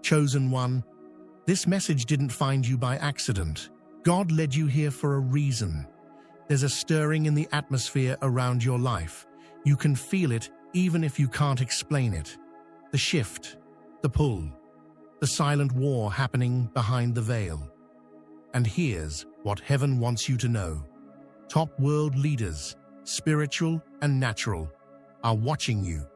Chosen one, this message didn't find you by accident. God led you here for a reason. There's a stirring in the atmosphere around your life. You can feel it even if you can't explain it. The shift, the pull, the silent war happening behind the veil. And here's what heaven wants you to know. Top world leaders, spiritual and natural, are watching you,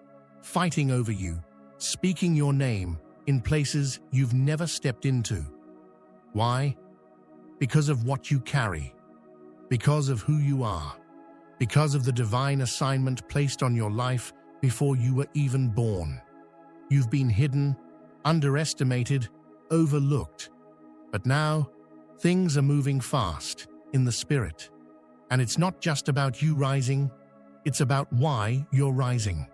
fighting over you, speaking your name in places you've never stepped into. Why? Because of what you carry, because of who you are, because of the divine assignment placed on your life before you were even born. You've been hidden, underestimated, overlooked. But now, things are moving fast in the spirit. And it's not just about you rising, it's about why you're rising.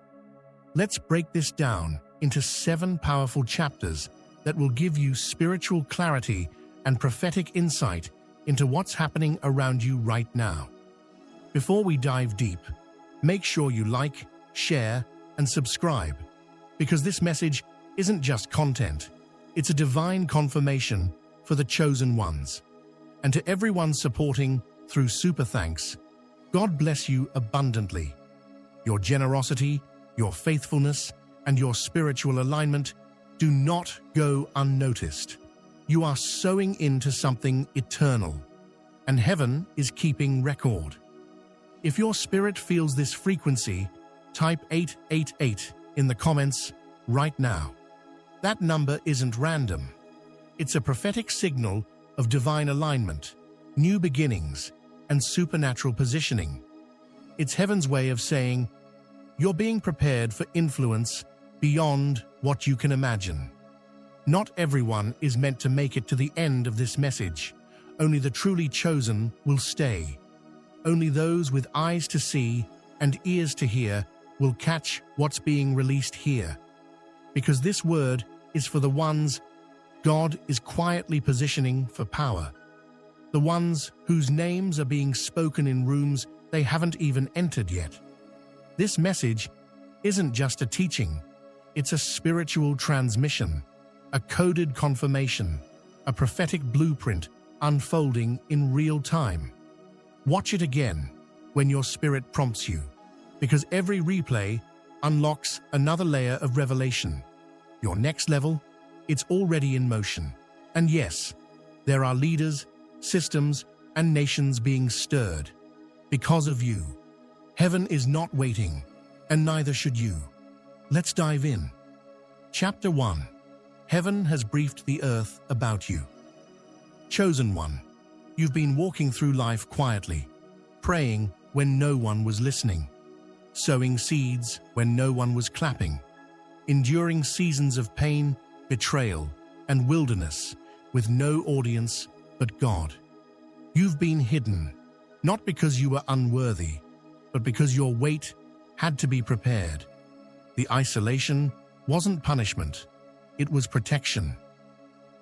Let's break this down into 7 powerful chapters that will give you spiritual clarity and prophetic insight into what's happening around you right now. Before we dive deep, make sure you like, share, and subscribe, because this message isn't just content, it's a divine confirmation for the chosen ones. And to everyone supporting through super thanks, God bless you abundantly. Your generosity, your faithfulness, and your spiritual alignment do not go unnoticed. You are sowing into something eternal, and heaven is keeping record. If your spirit feels this frequency, type 888 in the comments right now. That number isn't random. It's a prophetic signal of divine alignment, new beginnings, and supernatural positioning. It's heaven's way of saying, you're being prepared for influence beyond what you can imagine. Not everyone is meant to make it to the end of this message. Only the truly chosen will stay. Only those with eyes to see and ears to hear will catch what's being released here. Because this word is for the ones God is quietly positioning for power. The ones whose names are being spoken in rooms they haven't even entered yet. This message isn't just a teaching, it's a spiritual transmission, a coded confirmation, a prophetic blueprint unfolding in real time. Watch it again when your spirit prompts you, because every replay unlocks another layer of revelation. Your next level, it's already in motion. And yes, there are leaders, systems, and nations being stirred. Because of you, heaven is not waiting, and neither should you. Let's dive in. Chapter 1. Heaven has briefed the earth about you. Chosen one, you've been walking through life quietly, praying when no one was listening, sowing seeds when no one was clapping, enduring seasons of pain, betrayal, and wilderness with no audience but God. You've been hidden, not because you were unworthy, but because your weight had to be prepared. The isolation wasn't punishment, it was protection.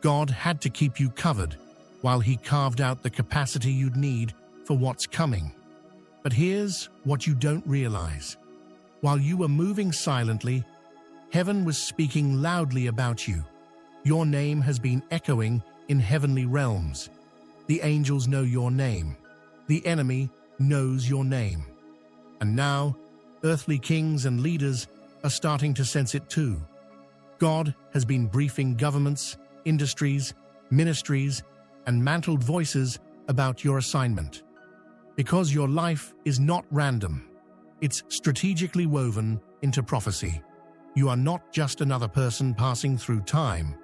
God had to keep you covered while He carved out the capacity you'd need for what's coming. But here's what you don't realize. While you were moving silently, heaven was speaking loudly about you. Your name has been echoing in heavenly realms. The angels know your name. The enemy knows your name. And now, earthly kings and leaders are starting to sense it too. God has been briefing governments, industries, ministries, and mantled voices about your assignment. Because your life is not random, it's strategically woven into prophecy. You are not just another person passing through time.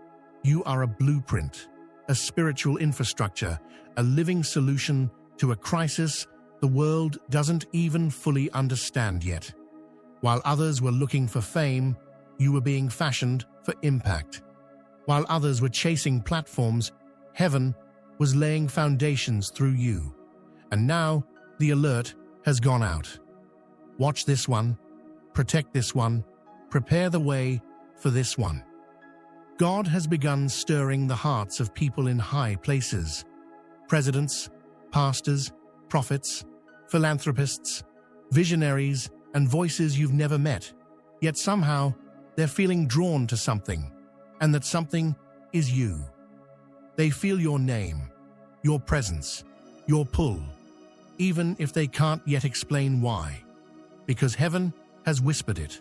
You are a blueprint, a spiritual infrastructure, a living solution to a crisis the world doesn't even fully understand yet. While others were looking for fame, you were being fashioned for impact. While others were chasing platforms, heaven was laying foundations through you. And now the alert has gone out. Watch this one, protect this one, prepare the way for this one. God has begun stirring the hearts of people in high places. Presidents, pastors, prophets, philanthropists, visionaries, and voices you've never met. Yet somehow, they're feeling drawn to something. and that something is you. They feel your name, your presence, your pull, even if they can't yet explain why, because heaven has whispered it.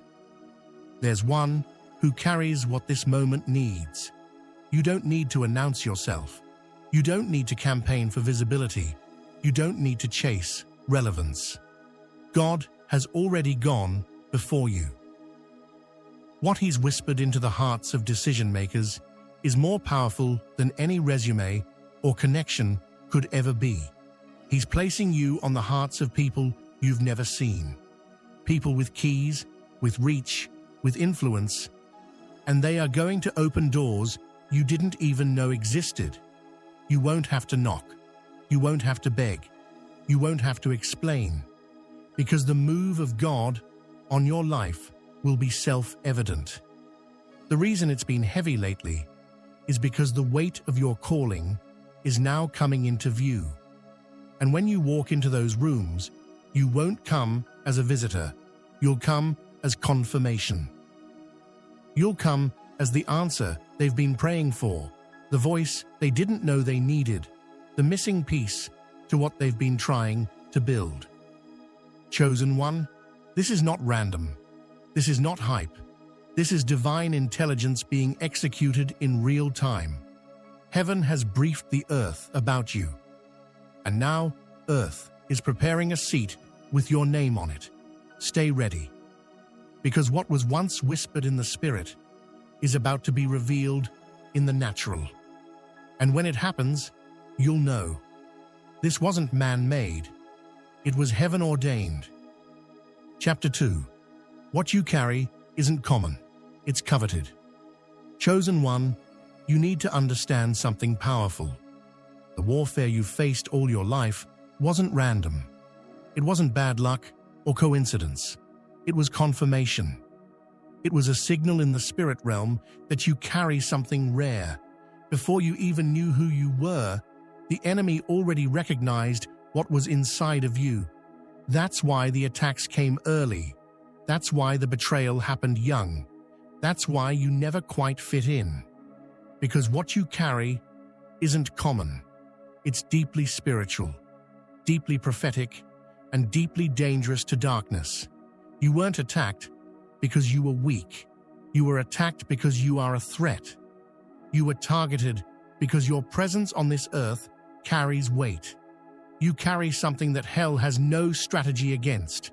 There's one who carries what this moment needs. You don't need to announce yourself. You don't need to campaign for visibility. You don't need to chase relevance. God has already gone before you. What He's whispered into the hearts of decision-makers is more powerful than any resume or connection could ever be. He's placing you on the hearts of people you've never seen. People with keys, with reach, with influence, and they are going to open doors you didn't even know existed. You won't have to knock. You won't have to beg. You won't have to explain, because the move of God on your life will be self-evident. The reason it's been heavy lately is because the weight of your calling is now coming into view. And when you walk into those rooms, you won't come as a visitor. You'll come as confirmation. You'll come as the answer they've been praying for, the voice they didn't know they needed, the missing piece to what they've been trying to build. Chosen one, this is not random. This is not hype. This is divine intelligence being executed in real time. Heaven has briefed the earth about you. And now, earth is preparing a seat with your name on it. Stay ready. Because what was once whispered in the spirit is about to be revealed in the natural. And when it happens, you'll know. This wasn't man-made. It was heaven-ordained. Chapter 2. What you carry isn't common. It's coveted. Chosen one, you need to understand something powerful. The warfare you faced all your life wasn't random. It wasn't bad luck or coincidence. It was confirmation. It was a signal in the spirit realm that you carry something rare. Before you even knew who you were, the enemy already recognized what was inside of you. That's why the attacks came early. That's why the betrayal happened young. That's why you never quite fit in. Because what you carry isn't common. It's deeply spiritual, deeply prophetic, and deeply dangerous to darkness. You weren't attacked because you were weak. You were attacked because you are a threat. You were targeted because your presence on this earth carries weight. You carry something that hell has no strategy against.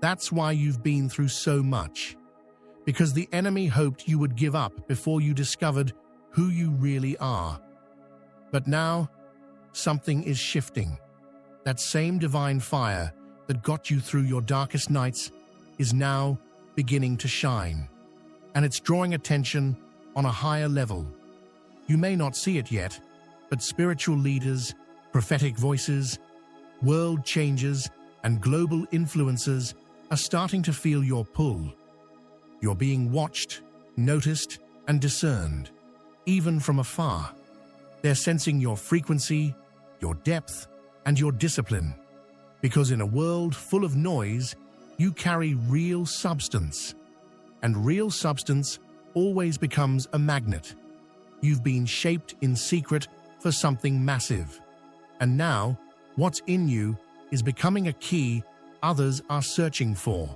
That's why you've been through so much. Because the enemy hoped you would give up before you discovered who you really are. But now, something is shifting. That same divine fire that got you through your darkest nights is now beginning to shine. And it's drawing attention on a higher level. You may not see it yet, but spiritual leaders, prophetic voices, world changers, and global influencers are starting to feel your pull. You're being watched, noticed, and discerned, even from afar. They're sensing your frequency, your depth, and your discipline. Because in a world full of noise, you carry real substance. And real substance always becomes a magnet. You've been shaped in secret for something massive. And now, what's in you is becoming a key others are searching for.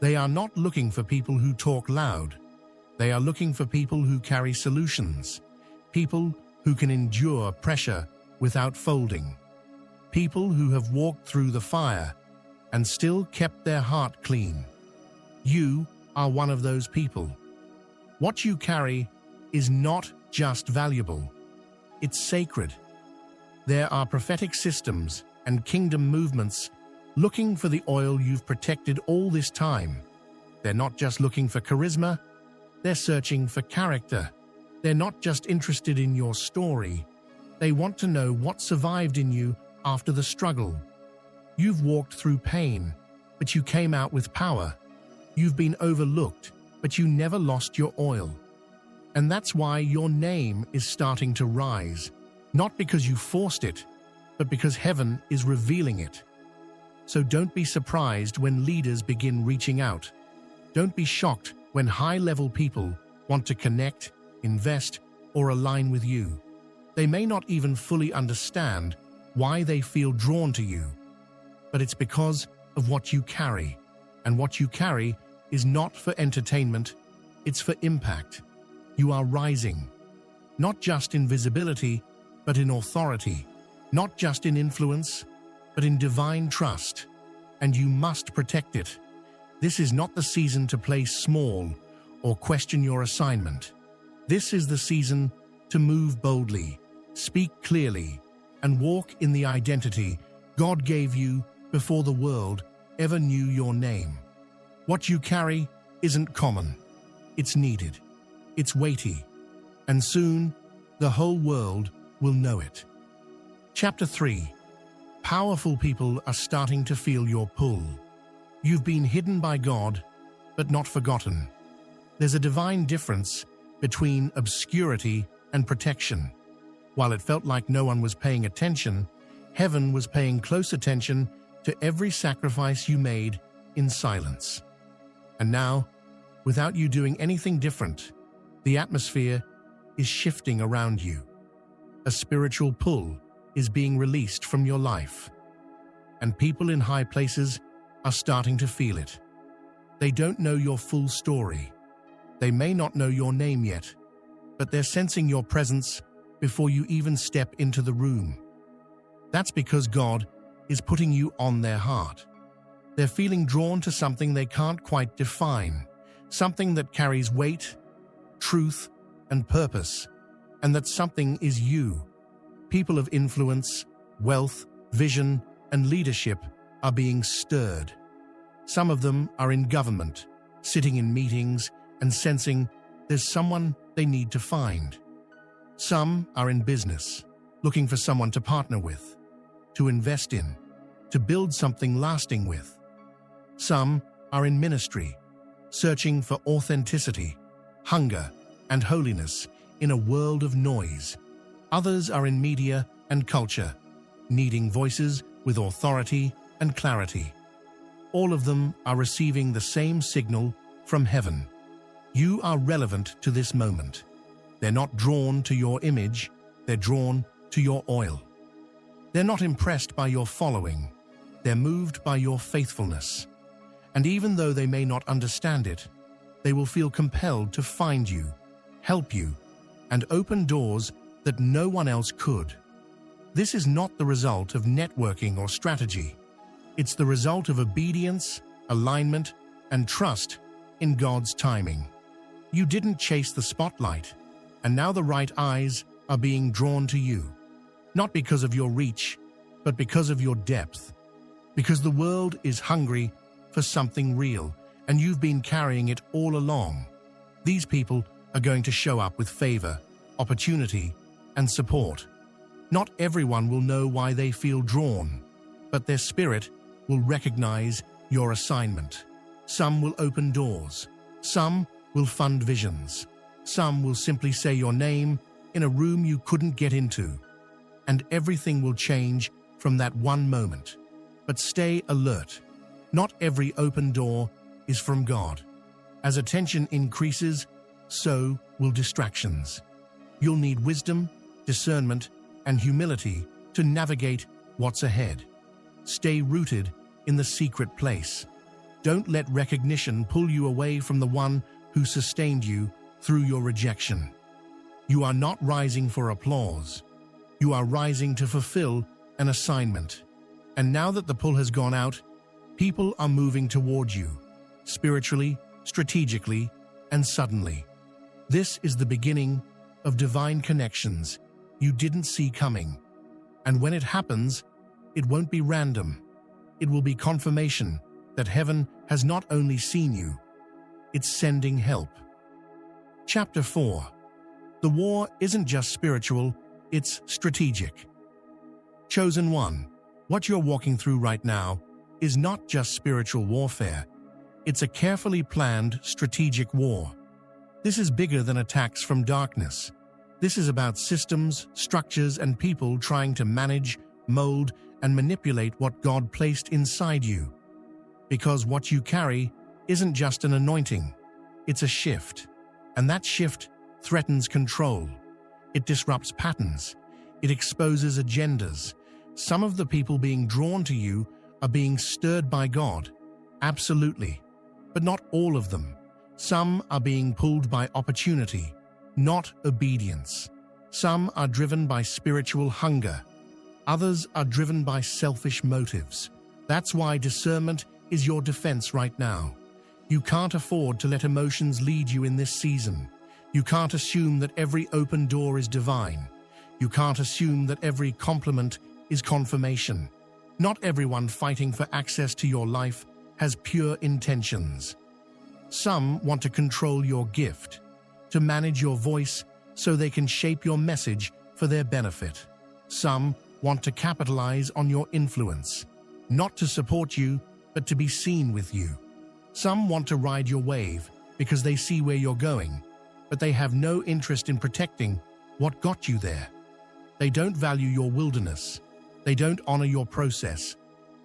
They are not looking for people who talk loud. They are looking for people who carry solutions. People who can endure pressure without folding. People who have walked through the fire and still kept their heart clean. You are one of those people. What you carry is not just valuable. It's sacred. There are prophetic systems and kingdom movements looking for the oil you've protected all this time. They're not just looking for charisma, they're searching for character. They're not just interested in your story. They want to know what survived in you after the struggle. You've walked through pain, but you came out with power. You've been overlooked, but you never lost your oil. And that's why your name is starting to rise, not because you forced it, but because heaven is revealing it. So don't be surprised when leaders begin reaching out. Don't be shocked when high-level people want to connect invest, or align with you. They may not even fully understand why they feel drawn to you, but it's because of what you carry. And what you carry is not for entertainment, it's for impact. You are rising, not just in visibility, but in authority, not just in influence, but in divine trust. And you must protect it. This is not the season to play small or question your assignment. This is the season to move boldly, speak clearly, and walk in the identity God gave you before the world ever knew your name. What you carry isn't common. It's needed. It's weighty. And soon, the whole world will know it. Chapter 3. Powerful people are starting to feel your pull. You've been hidden by God, but not forgotten. There's a divine difference between obscurity and protection. While it felt like no one was paying attention, heaven was paying close attention to every sacrifice you made in silence. And now, without you doing anything different, the atmosphere is shifting around you. A spiritual pull is being released from your life, and people in high places are starting to feel it. They don't know your full story. They may not know your name yet, but they're sensing your presence before you even step into the room. That's because God is putting you on their heart. They're feeling drawn to something they can't quite define, something that carries weight, truth, and purpose, and that something is you. People of influence, wealth, vision, and leadership are being stirred. Some of them are in government, sitting in meetings and sensing there's someone they need to find. Some are in business, looking for someone to partner with, to invest in, to build something lasting with. Some are in ministry, searching for authenticity, hunger, and holiness in a world of noise. Others are in media and culture, needing voices with authority and clarity. All of them are receiving the same signal from heaven. You are relevant to this moment. They're not drawn to your image, they're drawn to your oil. They're not impressed by your following, they're moved by your faithfulness. And even though they may not understand it, they will feel compelled to find you, help you, and open doors that no one else could. This is not the result of networking or strategy. It's the result of obedience, alignment, and trust in God's timing. You didn't chase the spotlight, and now the right eyes are being drawn to you. Not because of your reach, but because of your depth. Because the world is hungry for something real, and you've been carrying it all along. These people are going to show up with favor, opportunity, and support. Not everyone will know why they feel drawn, but their spirit will recognize your assignment. Some will open doors. Some will fund visions. Some will simply say your name in a room you couldn't get into. And everything will change from that one moment. But stay alert. Not every open door is from God. As attention increases, so will distractions. You'll need wisdom, discernment, and humility to navigate what's ahead. Stay rooted in the secret place. Don't let recognition pull you away from the one who sustained you through your rejection. You are not rising for applause. You are rising to fulfill an assignment. And now that the pull has gone out, people are moving toward you, spiritually, strategically, and suddenly. This is the beginning of divine connections you didn't see coming. And when it happens, it won't be random. It will be confirmation that heaven has not only seen you, it's sending help. Chapter 4. The war isn't just spiritual, it's strategic. Chosen one, what you're walking through right now is not just spiritual warfare, it's a carefully planned strategic war. This is bigger than attacks from darkness. This is about systems, structures, and people trying to manage, mold, and manipulate what God placed inside you. Because what you carry isn't just an anointing, it's a shift. And that shift threatens control. It disrupts patterns. It exposes agendas. Some of the people being drawn to you are being stirred by God. Absolutely. But not all of them. Some are being pulled by opportunity, not obedience. Some are driven by spiritual hunger. Others are driven by selfish motives. That's why discernment is your defense right now. You can't afford to let emotions lead you in this season. You can't assume that every open door is divine. You can't assume that every compliment is confirmation. Not everyone fighting for access to your life has pure intentions. Some want to control your gift, to manage your voice so they can shape your message for their benefit. Some want to capitalize on your influence, not to support you, but to be seen with you. Some want to ride your wave because they see where you're going, but they have no interest in protecting what got you there. They don't value your wilderness. They don't honor your process.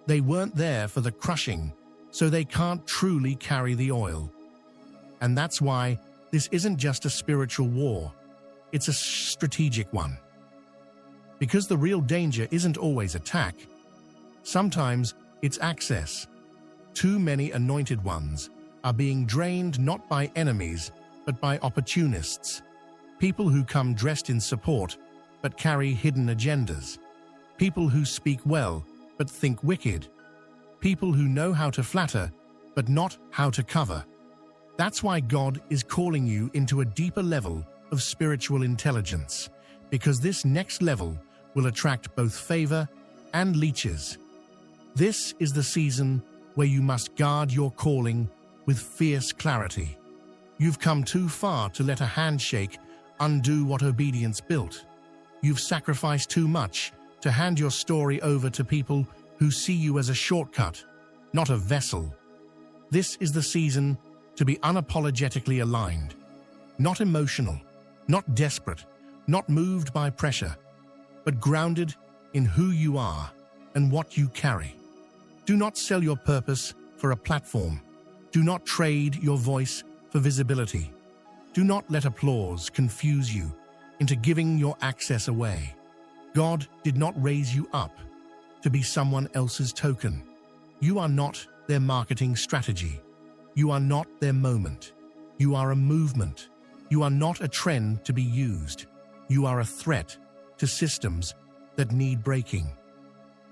They weren't there for the crushing, so they can't truly carry the oil. And that's why this isn't just a spiritual war. It's a strategic one. Because the real danger isn't always attack. Sometimes it's access. Too many anointed ones are being drained not by enemies, but by opportunists. People who come dressed in support, but carry hidden agendas. People who speak well, but think wicked. People who know how to flatter, but not how to cover. That's why God is calling you into a deeper level of spiritual intelligence, because this next level will attract both favor and leeches. This is the season where you must guard your calling with fierce clarity. You've come too far to let a handshake undo what obedience built. You've sacrificed too much to hand your story over to people who see you as a shortcut, not a vessel. This is the season to be unapologetically aligned, not emotional, not desperate, not moved by pressure, but grounded in who you are and what you carry. Do not sell your purpose for a platform. Do not trade your voice for visibility. Do not let applause confuse you into giving your access away. God did not raise you up to be someone else's token. You are not their marketing strategy. You are not their moment. You are a movement. You are not a trend to be used. You are a threat to systems that need breaking.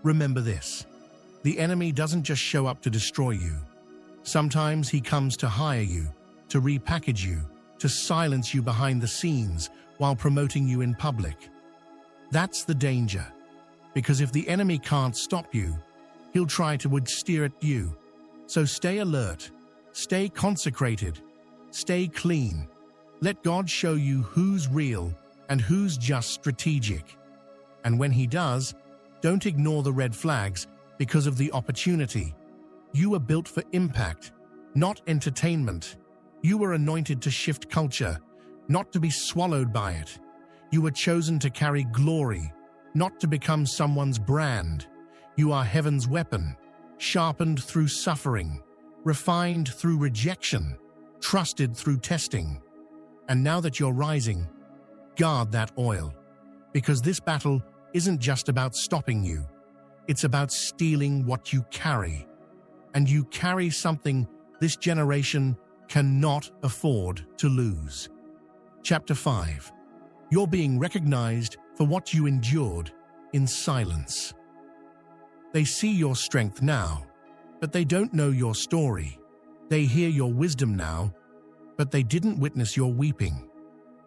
Remember this. The enemy doesn't just show up to destroy you. Sometimes he comes to hire you, to repackage you, to silence you behind the scenes while promoting you in public. That's the danger, because if the enemy can't stop you, he'll try to steer at you. So stay alert, stay consecrated, stay clean. Let God show you who's real and who's just strategic. And when he does, don't ignore the red flags because of the opportunity. You were built for impact, not entertainment. You were anointed to shift culture, not to be swallowed by it. You were chosen to carry glory, not to become someone's brand. You are heaven's weapon, sharpened through suffering, refined through rejection, trusted through testing. And now that you're rising, guard that oil, because this battle isn't just about stopping you. It's about stealing what you carry. And you carry something this generation cannot afford to lose. Chapter 5. You're being recognized for what you endured in silence. They see your strength now, but they don't know your story. They hear your wisdom now, but they didn't witness your weeping.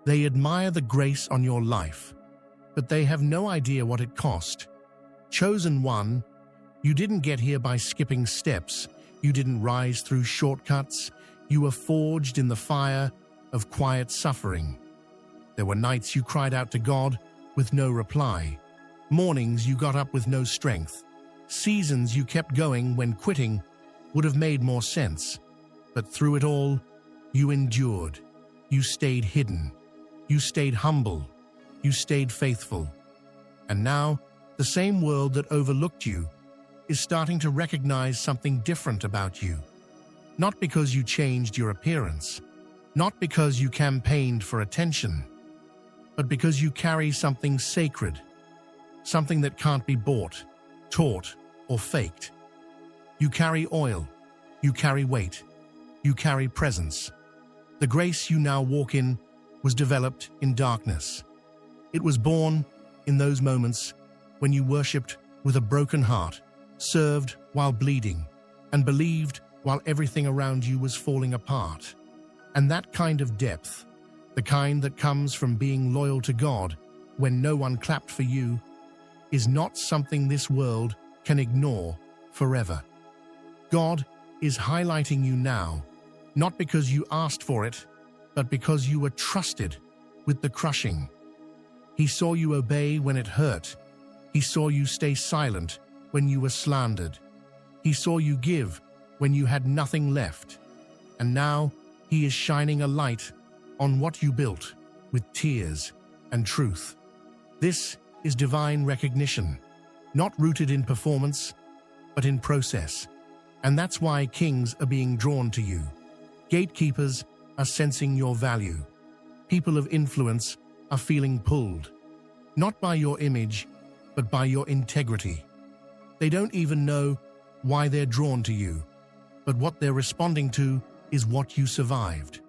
They admire the grace on your life, but they have no idea what it cost. Chosen one, you didn't get here by skipping steps. You didn't rise through shortcuts. You were forged in the fire of quiet suffering. There were nights you cried out to God with no reply. Mornings you got up with no strength. Seasons you kept going when quitting would have made more sense. But through it all, you endured. You stayed hidden. You stayed humble. You stayed faithful. And now, the same world that overlooked you is starting to recognize something different about you. Not because you changed your appearance, Not because you campaigned for attention, but because you carry something sacred, something that can't be bought, taught, or faked. You carry oil, you carry weight, you carry presence. The grace you now walk in was developed in darkness. It was born in those moments when you worshipped with a broken heart, served while bleeding, and believed while everything around you was falling apart. And that kind of depth, the kind that comes from being loyal to God when no one clapped for you, is not something this world can ignore forever. God is highlighting you now, not because you asked for it, but because you were trusted with the crushing. He saw you obey when it hurt. He saw you stay silent when you were slandered. He saw you give when you had nothing left. And now He is shining a light on what you built with tears and truth. This is divine recognition, not rooted in performance, but in process. And that's why kings are being drawn to you. Gatekeepers are sensing your value. People of influence are feeling pulled, not by your image, but by your integrity. They don't even know why they're drawn to you, but what they're responding to is what you survived.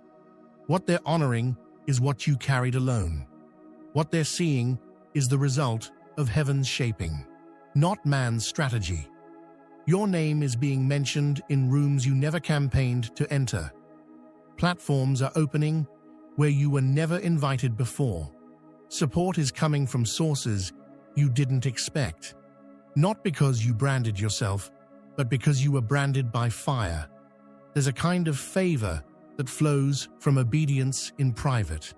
What they're honoring is what you carried alone. What they're seeing is the result of heaven's shaping, not man's strategy. Your name is being mentioned in rooms you never campaigned to enter. Platforms are opening where you were never invited before. Support is coming from sources you didn't expect. Not because you branded yourself, but because you were branded by fire. There's a kind of favor that flows from obedience in private.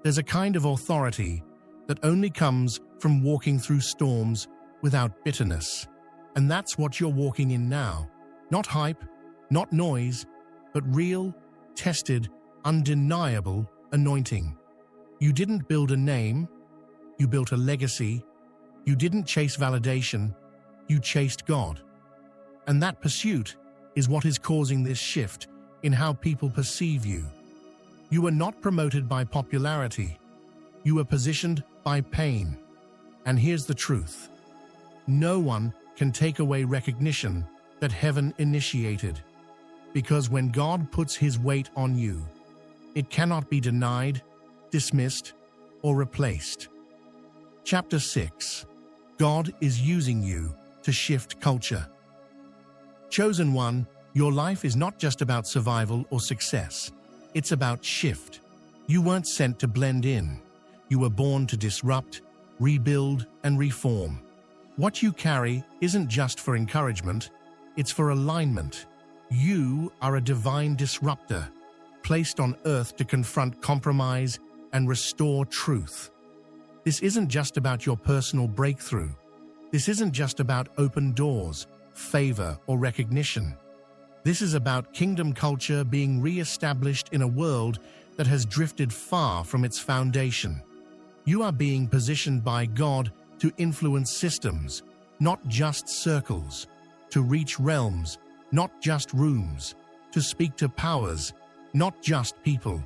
There's a kind of authority that only comes from walking through storms without bitterness. And that's what you're walking in now. Not hype, not noise, but real, tested, undeniable anointing. You didn't build a name, you built a legacy. You didn't chase validation, you chased God. And that pursuit is what is causing this shift in how people perceive you. You were not promoted by popularity. You were positioned by pain. And here's the truth. No one can take away recognition that heaven initiated. Because when God puts His weight on you, it cannot be denied, dismissed, or replaced. Chapter 6. God is using you to shift culture. Chosen one, your life is not just about survival or success. It's about shift. You weren't sent to blend in. You were born to disrupt, rebuild, and reform. What you carry isn't just for encouragement, it's for alignment. You are a divine disruptor, placed on earth to confront compromise and restore truth. This isn't just about your personal breakthrough. This isn't just about open doors, favor, or recognition. This is about kingdom culture being re-established in a world that has drifted far from its foundation. You are being positioned by God to influence systems, not just circles, to reach realms, not just rooms, to speak to powers, not just people.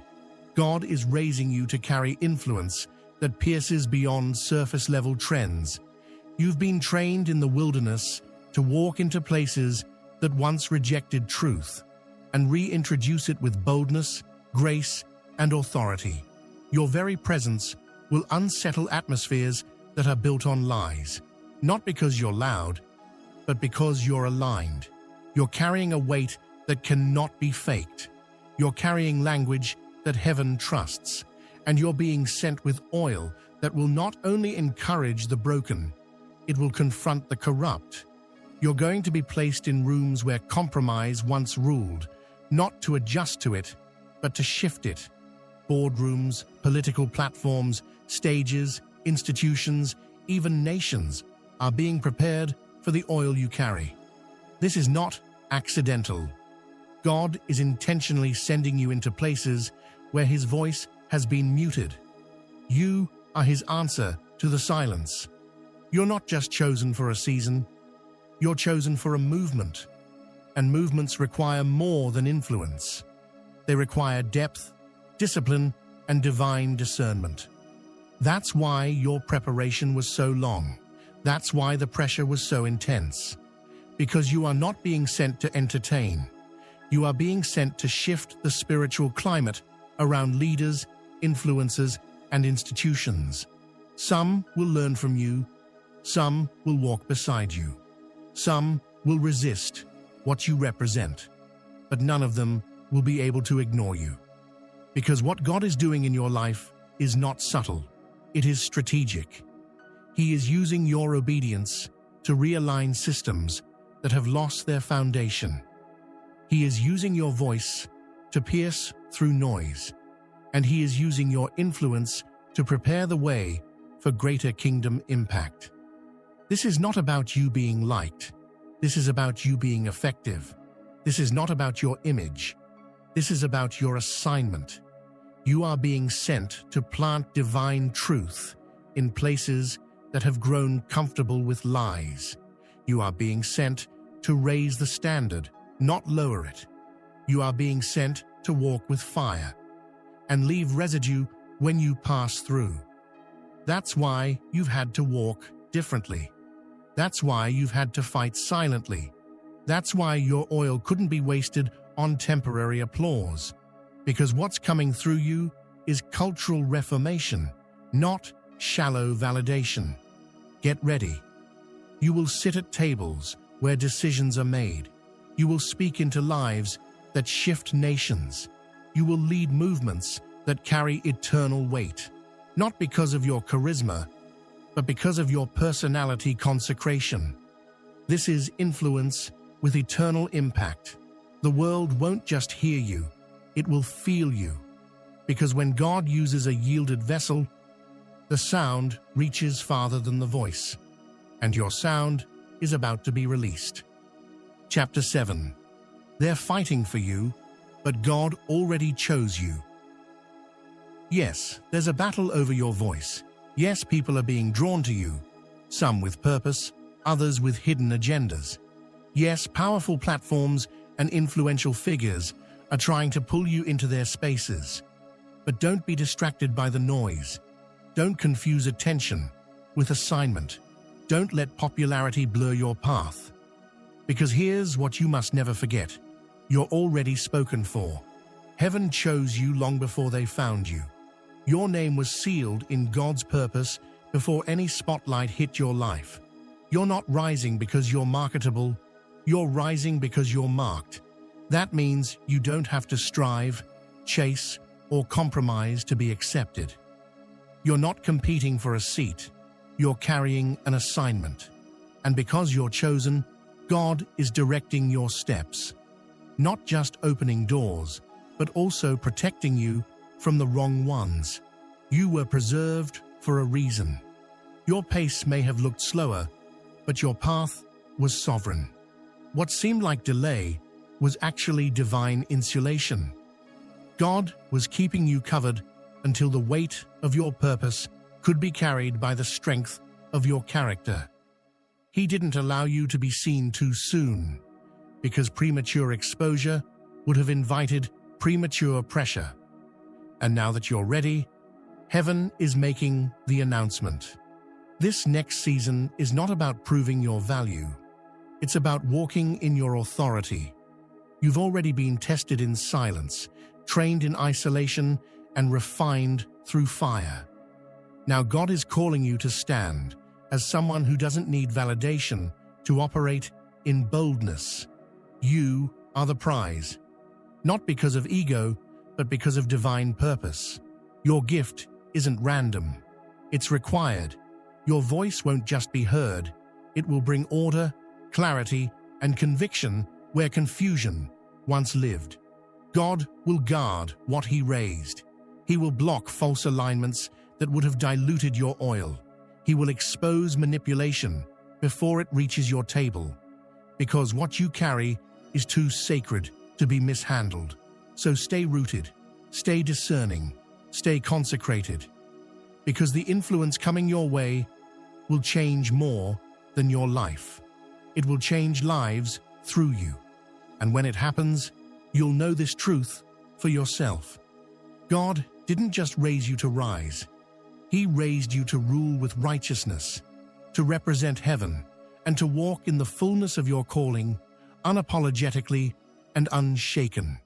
God is raising you to carry influence that pierces beyond surface-level trends. You've been trained in the wilderness to walk into places that once rejected truth and reintroduce it with boldness, grace, and authority. Your very presence will unsettle atmospheres that are built on lies, not because you're loud, but because you're aligned. You're carrying a weight that cannot be faked. You're carrying language that heaven trusts, and you're being sent with oil that will not only encourage the broken, it will confront the corrupt. You're going to be placed in rooms where compromise once ruled, not to adjust to it, but to shift it. Boardrooms, political platforms, stages, institutions, even nations are being prepared for the oil you carry. This is not accidental. God is intentionally sending you into places where His voice has been muted. You are His answer to the silence. You're not just chosen for a season, you're chosen for a movement. And movements require more than influence. They require depth, discipline, and divine discernment. That's why your preparation was so long. That's why the pressure was so intense. Because you are not being sent to entertain. You are being sent to shift the spiritual climate around leaders, influencers, and institutions. Some will learn from you. Some will walk beside you. Some will resist what you represent. But none of them will be able to ignore you. Because what God is doing in your life is not subtle. It is strategic. He is using your obedience to realign systems that have lost their foundation. He is using your voice to pierce through noise, and He is using your influence to prepare the way for greater kingdom impact. This is not about you being liked. This is about you being effective. This is not about your image. This is about your assignment. You are being sent to plant divine truth in places that have grown comfortable with lies. You are being sent to raise the standard, not lower it. You are being sent to walk with fire and leave residue when you pass through. That's why you've had to walk differently. That's why you've had to fight silently. That's why your oil couldn't be wasted on temporary applause. Because what's coming through you is cultural reformation, not shallow validation. Get ready. You will sit at tables where decisions are made. You will speak into lives that shift nations. You will lead movements that carry eternal weight, not because of your charisma, but because of your personality consecration. This is influence with eternal impact. The world won't just hear you, it will feel you. Because when God uses a yielded vessel, the sound reaches farther than the voice, and your sound is about to be released. Chapter 7. They're fighting for you, but God already chose you. Yes, there's a battle over your voice. Yes, people are being drawn to you, some with purpose, others with hidden agendas. Yes, powerful platforms and influential figures are trying to pull you into their spaces. But don't be distracted by the noise. Don't confuse attention with assignment. Don't let popularity blur your path. Because here's what you must never forget. You're already spoken for. Heaven chose you long before they found you. Your name was sealed in God's purpose before any spotlight hit your life. You're not rising because you're marketable. You're rising because you're marked. That means you don't have to strive, chase, or compromise to be accepted. You're not competing for a seat. You're carrying an assignment. And because you're chosen, God is directing your steps. Not just opening doors, but also protecting you from the wrong ones. You were preserved for a reason. Your pace may have looked slower, but your path was sovereign. What seemed like delay was actually divine insulation. God was keeping you covered until the weight of your purpose could be carried by the strength of your character. He didn't allow you to be seen too soon, because premature exposure would have invited premature pressure. And now that you're ready, heaven is making the announcement. This next season is not about proving your value. It's about walking in your authority. You've already been tested in silence, trained in isolation, and refined through fire. Now God is calling you to stand as someone who doesn't need validation to operate in boldness. You are the prize, not because of ego, but because of divine purpose. Your gift isn't random. It's required. Your voice won't just be heard. It will bring order, clarity, and conviction where confusion once lived. God will guard what He raised. He will block false alignments that would have diluted your oil. He will expose manipulation before it reaches your table, because what you carry is too sacred to be mishandled. So stay rooted, stay discerning, stay consecrated, because the influence coming your way will change more than your life. It will change lives through you. And when it happens, you'll know this truth for yourself. God didn't just raise you to rise. He raised you to rule with righteousness, to represent heaven, and to walk in the fullness of your calling, unapologetically and unshaken.